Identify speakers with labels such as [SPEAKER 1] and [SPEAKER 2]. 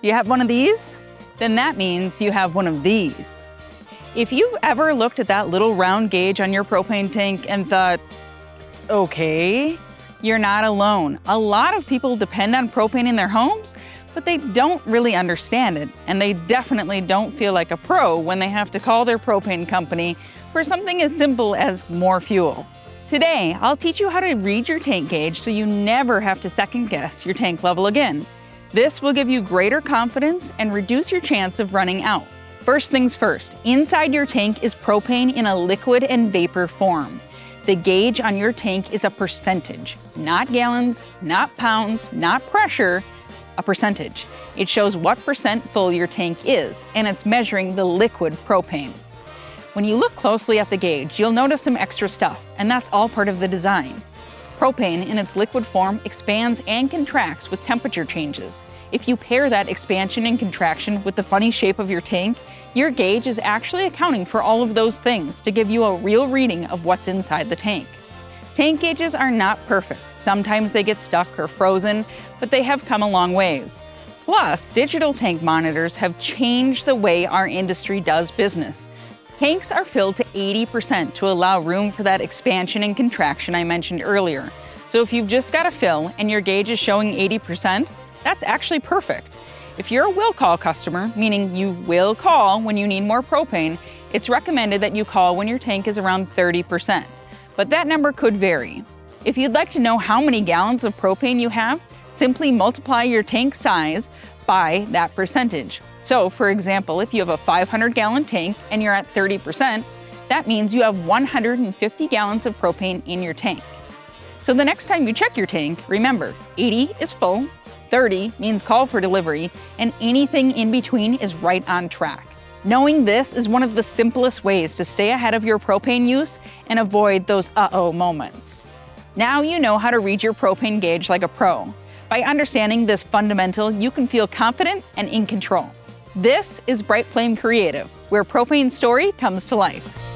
[SPEAKER 1] You have one of these? Then that means you have one of these. If you've ever looked at that little round gauge on your propane tank and thought, okay, you're not alone. A lot of people depend on propane in their homes, but they don't really understand it, and they definitely don't feel like a pro when they have to call their propane company for something as simple as more fuel. Today, I'll teach you how to read your tank gauge so you never have to second guess your tank level again. This will give you greater confidence and reduce your chance of running out. First things first, inside your tank is propane in a liquid and vapor form. The gauge on your tank is a percentage, not gallons, not pounds, not pressure, a percentage. It shows what percent full your tank is, and it's measuring the liquid propane. When you look closely at the gauge, you'll notice some extra stuff, and that's all part of the design. Propane in its liquid form expands and contracts with temperature changes. If you pair that expansion and contraction with the funny shape of your tank, your gauge is actually accounting for all of those things to give you a real reading of what's inside the tank. Tank gauges are not perfect. Sometimes they get stuck or frozen, but they have come a long ways. Plus, digital tank monitors have changed the way our industry does business. Tanks are filled to 80% to allow room for that expansion and contraction I mentioned earlier. So if you've just got a fill and your gauge is showing 80%, that's actually perfect. If you're a will call customer, meaning you will call when you need more propane, it's recommended that you call when your tank is around 30%. But that number could vary. If you'd like to know how many gallons of propane you have, simply multiply your tank size by that percentage. So, for example, if you have a 500-gallon tank and you're at 30%, that means you have 150 gallons of propane in your tank. So the next time you check your tank, remember, 80 is full, 30 means call for delivery, and anything in between is right on track. Knowing this is one of the simplest ways to stay ahead of your propane use and avoid those uh-oh moments. Now you know how to read your propane gauge like a pro. By understanding this fundamental, you can feel confident and in control. This is BrightFlame Creative, where propane story comes to life.